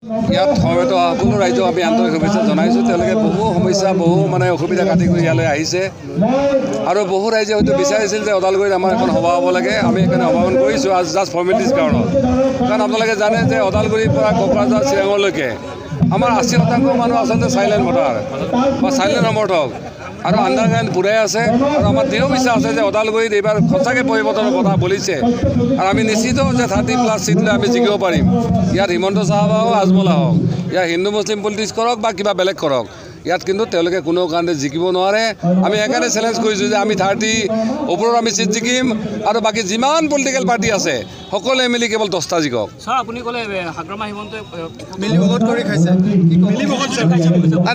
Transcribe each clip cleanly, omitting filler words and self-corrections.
ইয়াত সমবেত সকলো ৰাইজক আমি আন্তৰিক শুভেচ্ছা জনাইছোঁ। তেওঁলোকে বহু সমস্যা বহু অসুবিধা কাটি কৰি ইয়ালৈ আহিছে আৰু বহু ৰাইজে হয়তো বিচাৰিছিল যে ওদালগুৰিত আমাৰ এখন সভা হ'ব লাগে। আমি সেইকাৰণে সভাখন কৰিছোঁ আজ জাষ্ট ফৰ্মেলিটিজ কাৰণত। কাৰণ আপোনালোকে জানে যে ওদালগুৰিৰ পৰা কোকৰাঝাৰ চিৰাঙলৈকে আমাৰ 80% মানুহ আচলতে চাইলেণ্ট ভোটাৰ বা চাইলেণ্ট সমৰ্থক আৰু আণ্ডাৰগ্ৰাউণ্ড পুৰাই আছে। আৰু আমাৰ দৃঢ় বিশ্বাস আছে যে ওদালগুৰিত এইবাৰ সঁচাকৈ পৰিৱৰ্তনৰ বতাহ বলিছে আৰু আমি নিশ্চিত যে 30+ চিট লৈ আমি জিকিব পাৰিম। ইয়াত হিমন্ত চাহাব হওক আজমলা হওক, ইয়াত হিন্দু মুছলিম পলিটিক্স কৰক বা কিবা বেলেগ কৰক, ইয়াত কিন্তু তেওঁলোকে কোনো কাৰণে জিকিব নোৱাৰে। আমি সেইকাৰণে চেলেঞ্জ কৰিছোঁ যে আমি 30 ওপৰত আমি চিট জিকিম আৰু বাকী যিমান পলিটিকেল পাৰ্টি আছে সকলোৱে মিলি কেৱল 10টা জিকক। আপুনি ক'লে হাগ্ৰামা হিমন্তই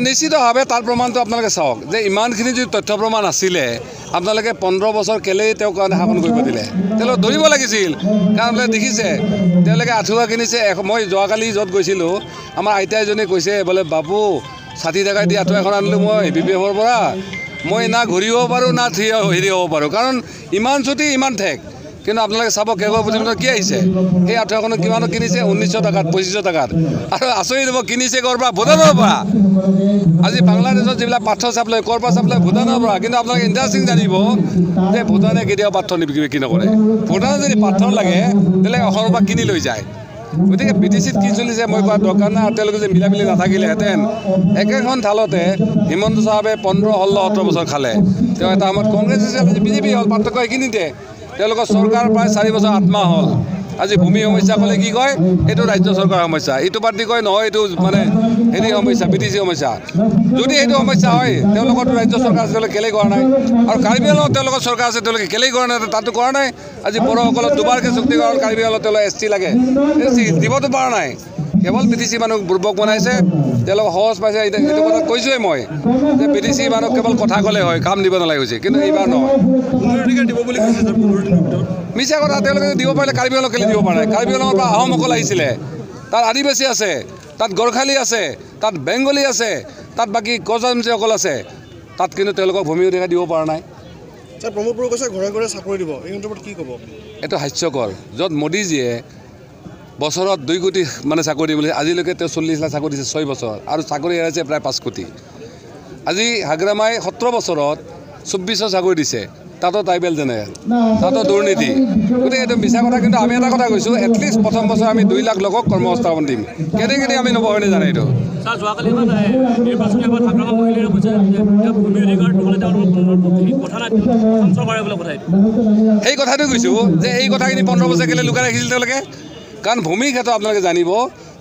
নিশ্চিতভাৱে তাৰ প্ৰমাণটো আপোনালোকে চাওক যে ইমানখিনি যদি তথ্য প্ৰমাণ আছিলে আপোনালোকে 15 বছৰ কেলেই তেওঁক কাৰণে শাসন কৰিব দিলে। তেওঁলোকে ধৰিব লাগিছিল। কাৰণ আপোনালোকে দেখিছে তেওঁলোকে আঁঠুৱা কিনিছে। মই যোৱাকালি য'ত গৈছিলোঁ আমাৰ আইতা এজনে কৈছে বোলে বাবু 60 টকা দি আঁঠুৱা এখন আনিলোঁ মই BPFৰ পৰা, মই না ঘূৰিব পাৰোঁ না হেৰি হ'ব পাৰোঁ, কাৰণ ইমান ছুটি ইমান ঠেক। কিন্তু আপোনালোকে চাব কেগৰ প্ৰতিবেদনত কি আহিছে, সেই আঁঠুৱাখনত কিমানত কিনিছে 1900 টকাত 2500 টকাত। আৰু আচৰিত হ'ব কিনিছে ক'ৰ পৰা, ভূটানৰ পৰা। আজি বাংলাদেশত যিবিলাক পাথৰ চাপ্লাই ক'ৰ পৰা চাপ্লাই, ভূটানৰ পৰা। কিন্তু আপোনালোকে ইণ্টাৰেষ্টিং জানিব যে ভূটানে কেতিয়াও পাথৰ বিক্ৰী নকৰে। ভূটানে যদি পাথৰ লাগে তেতিয়াহ'লে অসমৰ পৰা কিনি লৈ যায়। গতিকে BTCত কি চলিছে মই কোৱা দৰকাৰ নাই। আৰু তেওঁলোকে যে মিলামিলি নাথাকিলেহেঁতেন একেখন থালতে হিমন্ত চাহাবে 15-16-17 বছৰ খালে। তেওঁ এটা সময়ত কংগ্ৰেছ আছিল, BJP হ'ল, পাৰ্থক্য এইখিনিতে। তেওঁলোকৰ চৰকাৰ প্ৰায় 4 বছৰ আত্মা হ'ল। আজি ভূমি সমস্যা ক'লে কি কয়, এইটো ৰাজ্য চৰকাৰৰ সমস্যা। এইটো পাৰ্টি কয় নহয় এইটো মানে হেৰি সমস্যা, BTC সমস্যা। যদি এইটো সমস্যা হয় তেওঁলোকৰ ৰাজ্য চৰকাৰ আছে, তেওঁলোকে কেলেই কৰা নাই। আৰু কাৰ্বি আংলঙত তেওঁলোকৰ চৰকাৰ আছে, তেওঁলোকে কেলেই কৰা নাই, তাতো কৰা নাই। আজি বড়োসকলক দুবাৰকৈ চুক্তি কৰা হ'ল, কাৰ্বি আংলঙত তেওঁলোকে ST লাগে, দিবতো পৰা নাই। কেৱল BTC মানুহ বুৰ্বক বনাইছে, তেওঁলোকক সহজ পাইছে। এইটো কথা কৈছোঁৱেই মই যে BTC মানুহ কেৱল কথা ক'লে হয়, কাম দিব নালাগে হৈছে। কিন্তু এইবাৰ নহয়, মিছা কথা। তেওঁলোকে দিব পাৰিলে কাৰ্বি আংলঙক কেলৈ দিব পৰা নাই। কাৰ্বি আংলঙৰ পৰা আহোমসকল আহিছিলে, তাত আদিবাসী আছে, তাত গৰ্খালী আছে, তাত বেংগলী আছে, তাত বাকী কছাৰীসকল আছে, তাত কিন্তু তেওঁলোকক ভূমি অধিকাৰ দিব পৰা নাই। প্ৰমোদ বড়োৱে কৈছে ঘৰে ঘৰে চাকৰি দিব, এই সন্দৰ্ভত কি ক'ব? এইটো হাস্যকৰ। য'ত মোদীজীয়ে বছৰত 2 কোটি মানে চাকৰি দিম বুলি, আজিলৈকে তেওঁ 40 লাখ চাকৰি দিছে 6 বছৰ, আৰু চাকৰি এৰাইছে প্ৰায় 5 কোটি। আজি হাগ্ৰামাই 17 বছৰত 2400 চাকৰি দিছে, তাতো ট্ৰাইবেল জেনেৰেল, তাতো দুৰ্নীতি। গতিকে এইটো মিছা কথা। কিন্তু আমি এটা কথা কৈছোঁ, এটলিষ্ট প্ৰথম বছৰ আমি 2 লাখ লোকক কৰ্মসংস্থাপন দিম। কেনেকৈ আমি নব হয়নে জানে এইটো। যোৱাকালি নিৰ্বাচনী সভাত হাগ্ৰামা মহিলাৰে কৈছে যে ভূমি অধিকাৰটো হ'লে কথা নাই, চৰকাৰে বোলে কথাই। সেই কথাটো কৈছোঁ যে এই কথাখিনি 15 বছৰ কেলৈ লুকাই ৰাখিছিল তেওঁলোকে। কাৰণ ভূমিৰ ক্ষেত্ৰত আপোনালোকে জানিব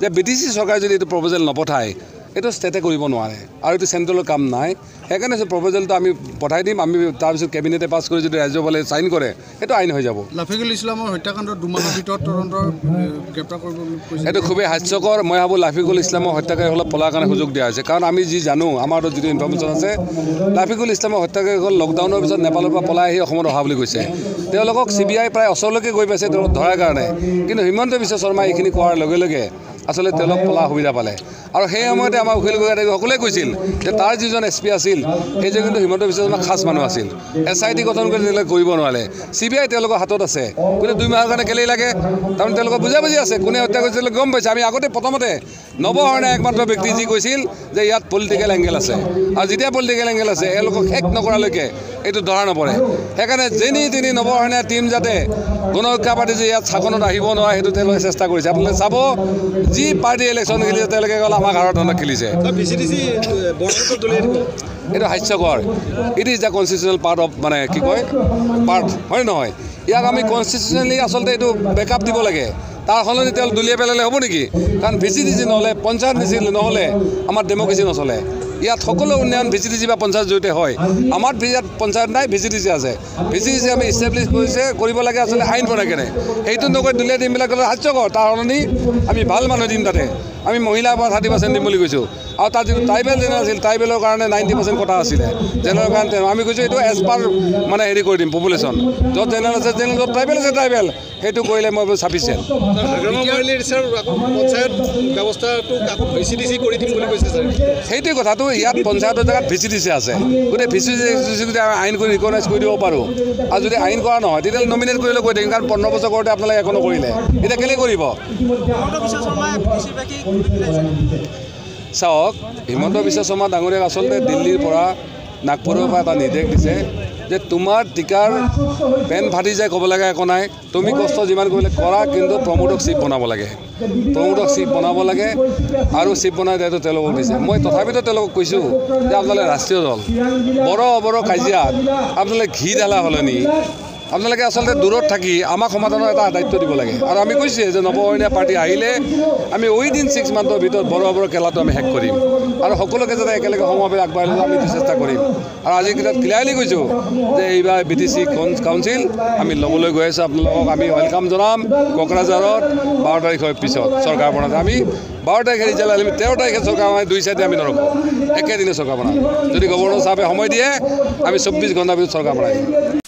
যে BTC চৰকাৰে যদি এইটো প্ৰপ'জেল নপঠায় এইটো ষ্টেটে কৰিব নোৱাৰে, আৰু এইটো চেণ্ট্ৰেলৰ কাম নাই। সেইকাৰণে প্ৰপ'জেলটো আমি পঠাই দিম। আমি তাৰপিছত কেবিনেটে পাছ কৰি যদি ৰাজ্যপালে চাইন কৰে সেইটো আইন হৈ যাব। লাফিকুল ইছলামৰ হত্যাকাণ্ডৰ 2 মাহৰ ভিতৰত তদন্তৰ গ্ৰেপ্তাৰ কৰিব কৈছে। এইটো খুবেই হাস্যকৰ। মই ভাবোঁ লাফিকুল ইছলামৰ হত্যাকাৰীসকলক পলাৰ কাৰণে সুযোগ দিয়া হৈছে। কাৰণ আমি যি জানো, আমাৰ যিটো ইনফৰ্মেশ্যন আছে, লাফিকুল ইছলামৰ হত্যাকাৰীসকল লকডাউনৰ পিছত নেপালৰ পৰা পলাই আহি অসমত অহা বুলি কৈছে। তেওঁলোকক CBI প্ৰায় ওচৰলৈকে গৈ পাইছে তেওঁলোকক ধৰাৰ কাৰণে। কিন্তু হিমন্ত বিশ্ব শৰ্মাই এইখিনি কোৱাৰ লগে লগে আচলতে তেওঁলোক পলা সুবিধা পালে। আৰু সেই সময়তে আমাৰ উকিল সকলোৱে কৈছিল যে তাৰ যিজন SP আছিল সেইজন কিন্তু হিমন্ত বিশ্ব শৰ্মাৰ খাছ মানুহ আছিল। SIT গঠন কৰি তেওঁলোকে কৰিব নোৱাৰে। CBI তেওঁলোকৰ হাতত আছে। গতিকে 2 মাহৰ কাৰণে কেলেই লাগে, তাৰমানে তেওঁলোকৰ বুজাবুজি আছে। কোনে হত্যা কৰিছিল গম পাইছে। আমি আগতে প্ৰথমতে নৱশৰণে একমাত্ৰ ব্যক্তি যি কৈছিল যে ইয়াত পলিটিকেল এংগেল আছে, আৰু যেতিয়া পলিটিকেল এংগেল আছে এওঁলোকক শেষ নকৰালৈকে এইটো ধৰা নপৰে। সেইকাৰণে যেনি তিনি নৱশৰণীয়া টীম যাতে গণৰক্ষা পাৰ্টি যে ইয়াত শাসনত আহিব নোৱাৰে সেইটো তেওঁলোকে চেষ্টা কৰিছে। আপোনালোকে চাব যি পাৰ্টি ইলেকশ্যন খেলিছে তেওঁলোকে ক'লে আমাক হাৰৰ ধৰণে খেলিছে। এইটো হাস্যকৰ। It is the constitutional part of মানে কি কয় পাৰ্ট, হয় নহয়। ইয়াক আমি কনষ্টিটিউচনেলি আচলতে এইটো বেকআপ দিব লাগে। তাৰ সলনি তেওঁ দলিয়াই পেলালে হ'ব নেকি? কাৰণ VCDC নহ'লে, পঞ্চায়ত নহ'লে আমাৰ ডেম'ক্ৰেচি নচলে। ইয়াত সকলো উন্নয়ন VCDC বা পঞ্চায়ত জড়িত হয়। আমাৰ ইয়াত পঞ্চায়ত নাই, VCDC আছে। VCDC আমি ইষ্টাব্লিছ কৰিব লাগে আচলতে আইন বনাই কেনে। সেইটো নকৈ দলীয় টিমবিলাক হ'লে হাস্যকৰ। তাৰ সলনি আমি ভাল মানুহ দিম তাতে। আমি মহিলা 30% দিম বুলি কৈছোঁ। আৰু তাত যিটো ট্ৰাইবেল জেনেৰেল আছিল, ট্ৰাইবেলৰ কাৰণে 90% কথা আছিলে। জেনেৰেলৰ কাৰণে আমি কৈছোঁ এইটো এজ পাৰ মানে হেৰি কৰি দিম পপুলেশ্যন। য'ত জেনেৰেল আছে জেনেৰেল, য'ত ট্ৰাইবেল আছে ট্ৰাইবেল, সেইটো কৰিলে মই চাফিচিয়েণ্ট। পঞ্চায়ত ব্যৱস্থাটো VCDC কৰি দিম বুলি কৈছে ছাৰ। সেইটোৱে কথাটো ইয়াত পঞ্চায়তৰ জেগাত ভিচিডিচি আছে গোটেই ভিচিডিচি যদি আমি আইন কৰি ৰিকগনাইজ কৰি দিব পাৰোঁ আৰু যদি আইন কৰা নহয় তেতিয়াহ'লে নমিনেট কৰিলে কৈ থাকিম কাৰণ 15 বছৰ কৰোঁতে আপোনালোকে একো নকৰিলে এতিয়া কেলৈ কৰিব চাওক হিমন্ত বিশ্ব শৰ্মা ডাঙৰীয়াক আচলতে দিল্লীৰ পৰা নাগপুৰৰ পৰা এটা নিৰ্দেশ দিছে যে তোমাৰ টিকাৰ পেন ফাটি যায় ক'ব লাগে একো নাই তুমি কষ্ট যিমান কৰিলে কৰা কিন্তু প্ৰমোদক চিফ বনাব লাগে আৰু চিফ বনাই দিয়াটো তেওঁলোকক দিছে মই তথাপিতো তেওঁলোকক কৈছোঁ যে আপোনালোকে ৰাষ্ট্ৰীয় দল বড় কাজিয়াত আপোনালোকে ঘি ঢালা হ'লনি আপোনালোকে আচলতে দূৰত থাকি আমাক সমাধানৰ এটা দায়িত্ব দিব লাগে আৰু আমি কৈছোঁ যে নৱসৈনীয়া পাৰ্টি আহিলে আমি উইদিন 6 মান্থৰ ভিতৰত বড় খেলাটো আমি শেষ কৰিম আৰু সকলোকে যাতে একেলগে সমভাৱে আগবাঢ়ি লৈ আমি চেষ্টা কৰিম আৰু আজি কিতাপ ক্লিয়াৰলি কৈছোঁ যে এইবাৰ BTC কাউন্সিল আমি ল'বলৈ গৈ আছোঁ আপোনালোকক আমি ৱেলকাম জনাম কোকৰাঝাৰত 12 তাৰিখৰ পিছত চৰকাৰ বনাম আমি 12 তাৰিখে ৰিজাল্ট আহিলে 13 তাৰিখে চৰকাৰ বনাই 2 চাইডে আমি নৰখোঁ একেদিনে চৰকাৰ বনাম যদি গভৰ্ণৰ চাহাবে সময় দিয়ে আমি 24 ঘণ্টাৰ ভিতৰত চৰকাৰ বনাই দিম